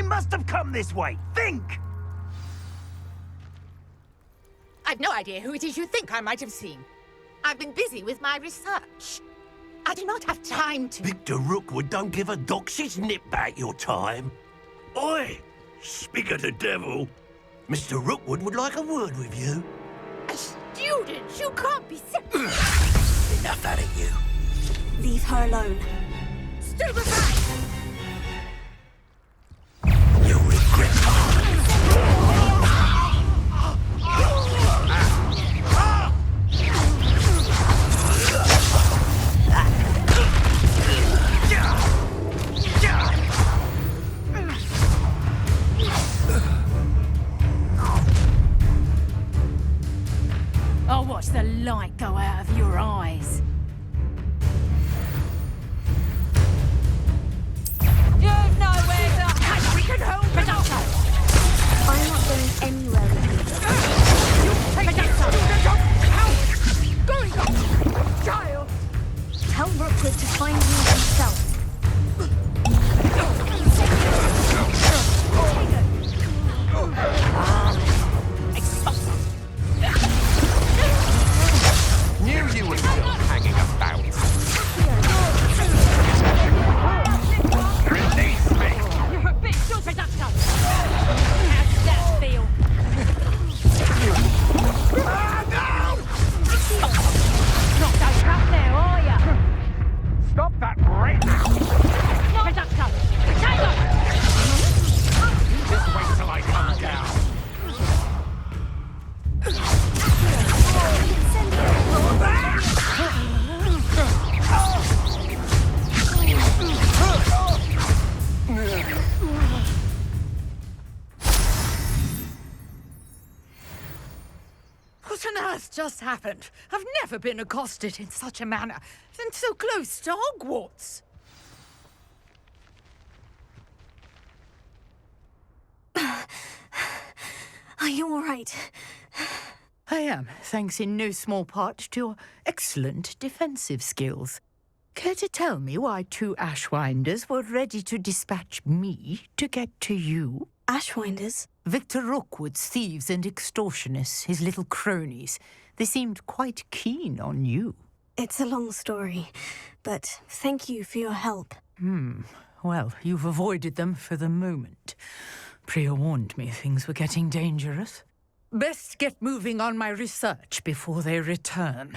They must have come this way. Think! I've no idea who it is you think I might have seen. I've been busy with my research. I do not have time to... Victor Rookwood don't give a doxy's nip back your time. Oi! Speak of the devil. Mr. Rookwood would like a word with you. A student? You can't be serious. Enough out of you. Leave her alone. Stupefy! You'll regret I'll watch the light go out of your eyes. You've nowhere to hide. We can hold Pedazzo. I'm not going anywhere with You take Pedazzo. Going on, child. you. Tell Rookwood to find me himself. Knew you were still hanging about. Release me! You're a bit too Pedazzo. How's that feel? Not so tough now, are ya? Stop that right now! Pedazzo, take off! Just wait till I come down. What on earth just happened? I've never been accosted in such a manner, and so close to Hogwarts. Are you all right? I am, thanks in no small part to your excellent defensive skills. Care to tell me why two Ashwinders were ready to dispatch me to get to you? Ashwinders? Victor Rookwood's thieves and extortionists, his little cronies. They seemed quite keen on you. It's a long story, but thank you for your help. Well, you've avoided them for the moment. Priya warned me things were getting dangerous. Best get moving on my research before they return.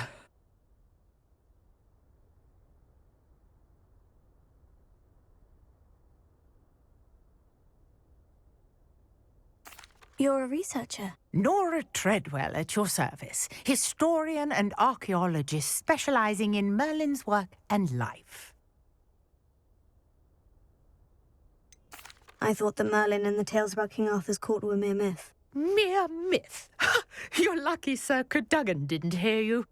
You're a researcher. Nora Treadwell at your service, historian and archaeologist specializing in Merlin's work and life. I thought that Merlin and the tales about King Arthur's court were mere myth. Mere myth. You're lucky Sir Cadogan didn't hear you.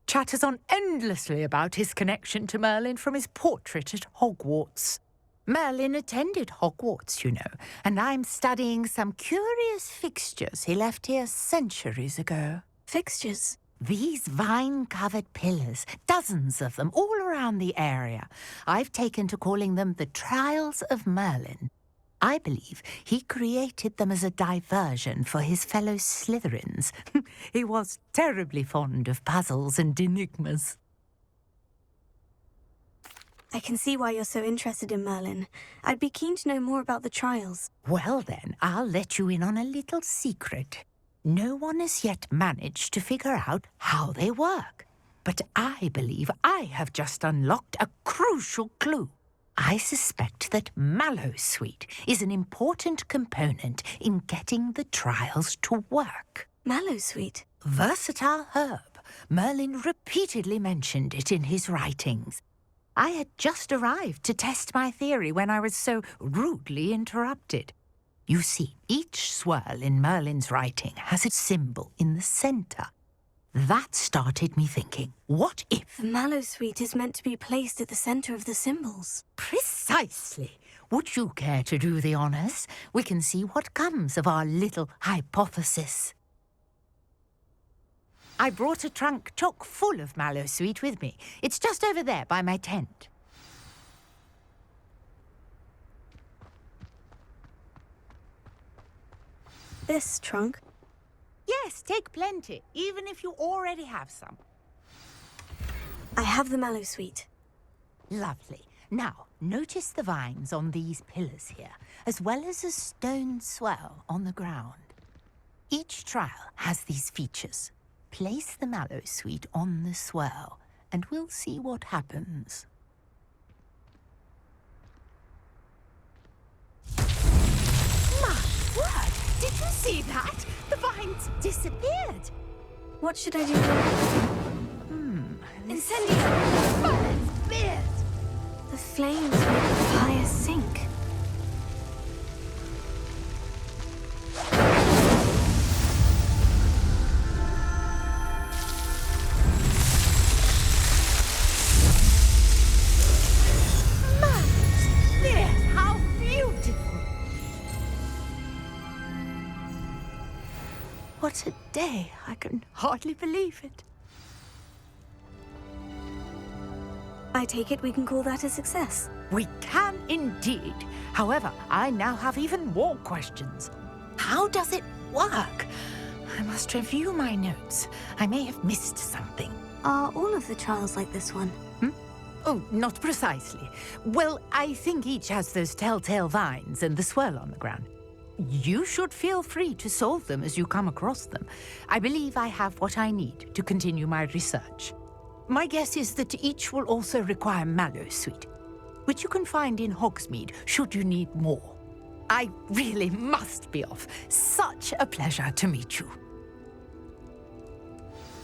Chatters on endlessly about his connection to Merlin from his portrait at Hogwarts. Merlin attended Hogwarts, you know, and I'm studying some curious fixtures he left here centuries ago. Fixtures? These vine-covered pillars, dozens of them all around the area. I've taken to calling them the Trials of Merlin. I believe he created them as a diversion for his fellow Slytherins. He was terribly fond of puzzles and enigmas. I can see why you're so interested in Merlin. I'd be keen to know more about the trials. Well then, I'll let you in on a little secret. No one has yet managed to figure out how they work. But I believe I have just unlocked a crucial clue. I suspect that Mallowsweet is an important component in getting the trials to work. Mallowsweet? Versatile herb. Merlin repeatedly mentioned it in his writings. I had just arrived to test my theory when I was so rudely interrupted. You see, each swirl in Merlin's writing has a symbol in the centre. That started me thinking, what if... The Mallowsweet is meant to be placed at the centre of the symbols. Precisely. Would you care to do the honours? We can see what comes of our little hypothesis. I brought a trunk chock full of Mallowsweet with me. It's just over there by my tent. this trunk? Yes, take plenty, even if you already have some. I have the mallow sweet. Lovely. Now, notice the vines on these pillars here, as well as a stone swell on the ground. Each trial has these features. Place the mallow sweet on the swell, and we'll see what happens. My word! Did you see that? The vines disappeared. What should I do? Incendio! Fire's beard! The flames make the fire sink. How beautiful! What a day! I can hardly believe it. I take it we can call that a success. We can indeed. However, I now have even more questions. How does it work? I must review my notes. I may have missed something. Are all of the trials like this one? Oh, not precisely. Well, I think each has those telltale vines and the swirl on the ground. You should feel free to solve them as you come across them. I believe I have what I need to continue my research. My guess is that each will also require mallow sweet, which you can find in Hogsmeade should you need more. I really must be off. Such a pleasure to meet you.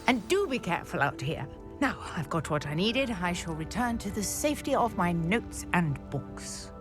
And do be careful out here. Now I've got what I needed, I shall return to the safety of my notes and books.